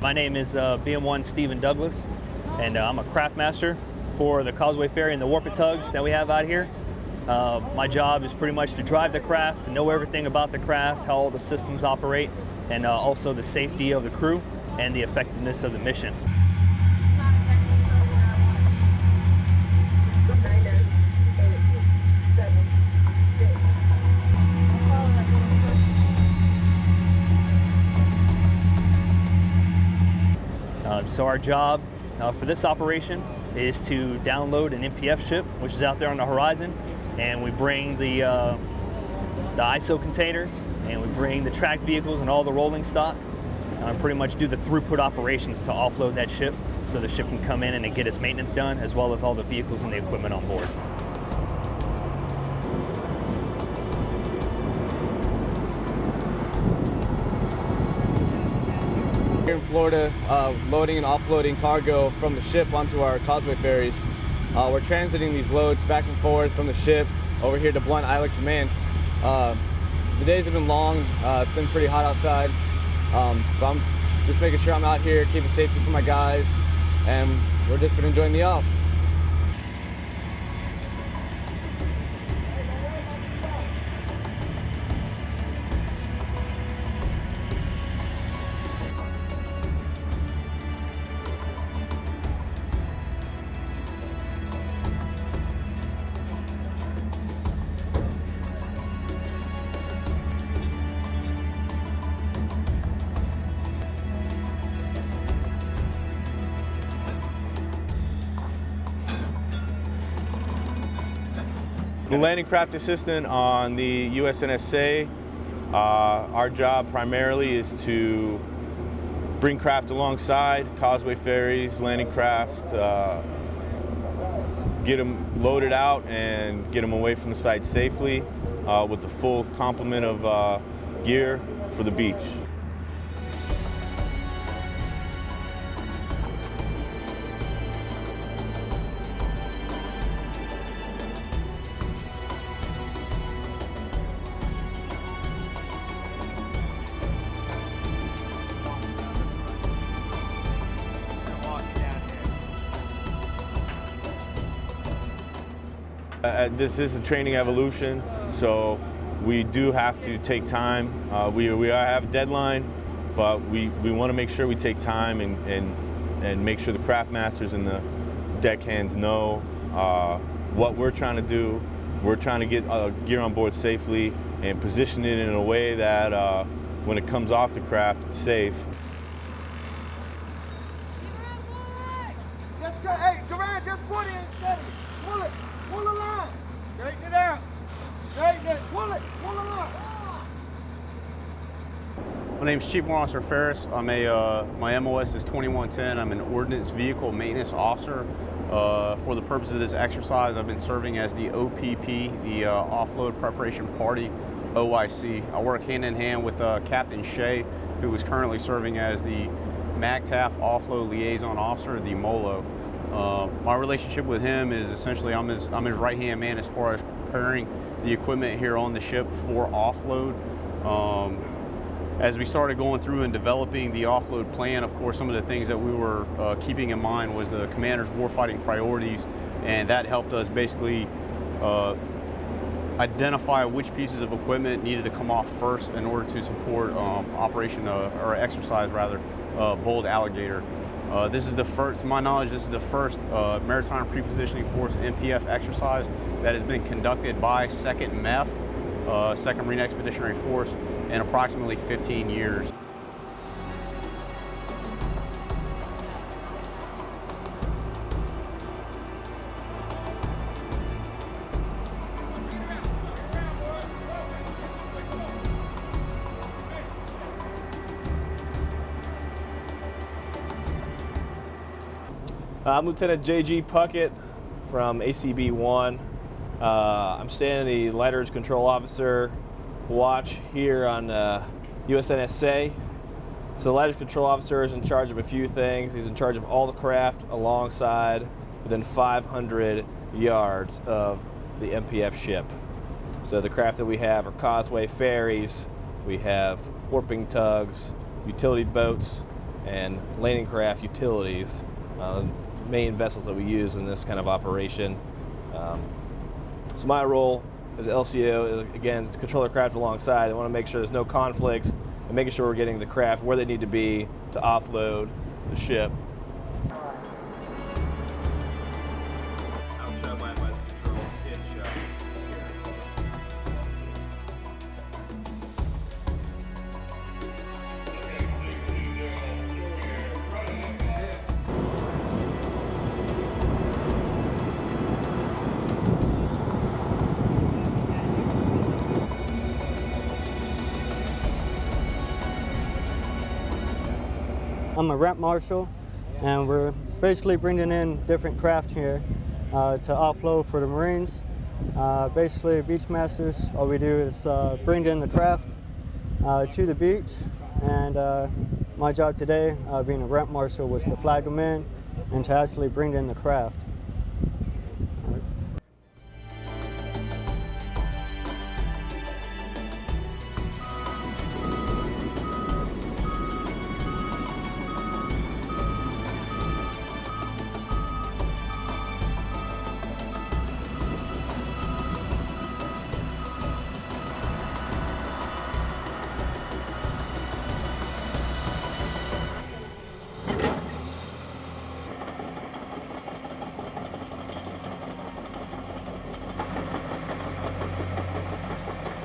My name is BM1 Stephen Douglas, and I'm a craft master for the Causeway Ferry and the Warping Tugs that we have out here. My job is pretty much to drive the craft, to know everything about the craft, how all the systems operate, and also the safety of the crew and the effectiveness of the mission. So our job for this operation is to download an MPF ship, which is out there on the horizon, and we bring the ISO containers, and we bring the track vehicles and all the rolling stock, and pretty much do the throughput operations to offload that ship so the ship can come in and get its maintenance done, as well as all the vehicles and the equipment on board. Here in Florida, loading and offloading cargo from the ship onto our Causeway ferries. We're transiting these loads back and forth from the ship over here to Blunt Island Command. The days have been long, it's been pretty hot outside, but I'm just making sure I'm out here keeping safety for my guys, and we're just been enjoying the up. The landing craft assistant on the USNSA. Our job primarily is to bring craft alongside, causeway ferries, landing craft, get them loaded out and get them away from the site safely with the full complement of gear for the beach. This is a training evolution, so we do have to take time. We have a deadline, but we want to make sure we take time and make sure the craft masters and the deckhands know what we're trying to do. We're trying to get gear on board safely and position it in a way that when it comes off the craft, it's safe. Hey, Durant, just put it steady. Pull it. Pull the line. Straighten it out. Straighten it. Pull it. Pull the line. My name is Chief Warrant Officer Ferris. My MOS is 2110. I'm an Ordinance Vehicle Maintenance Officer. For the purpose of this exercise, I've been serving as the OPP, the Offload Preparation Party, OIC. I work hand in hand with Captain Shea, who is currently serving as the MAGTAF Offload Liaison Officer, the MOLO. My relationship with him is essentially I'm his right-hand man as far as preparing the equipment here on the ship for offload. As we started going through and developing the offload plan, of course, some of the things that we were keeping in mind was the commander's warfighting priorities, and that helped us basically identify which pieces of equipment needed to come off first in order to support operation, or exercise rather, Bold Alligator. This is the first, to my knowledge, this is the first Maritime Prepositioning Force MPF exercise that has been conducted by 2nd MEF, 2nd Marine Expeditionary Force, in approximately 15 years. I'm Lieutenant J.G. Puckett from ACB-1. I'm standing the Lighters Control Officer watch here on USNSA. So the Lighters Control Officer is in charge of a few things. He's in charge of all the craft alongside within 500 yards of the MPF ship. So the craft that we have are causeway ferries, we have warping tugs, utility boats, and landing craft utilities, main vessels that we use in this kind of operation. So my role as LCO is, again, to control the craft alongside. I want to make sure there's no conflicts and making sure we're getting the craft where they need to be to offload the ship. I'm a ramp marshal, and we're basically bringing in different craft here to offload for the Marines. Basically, Beachmasters, all we do is bring in the craft to the beach, and my job today, being a ramp marshal, was to flag them in and to actually bring in the craft.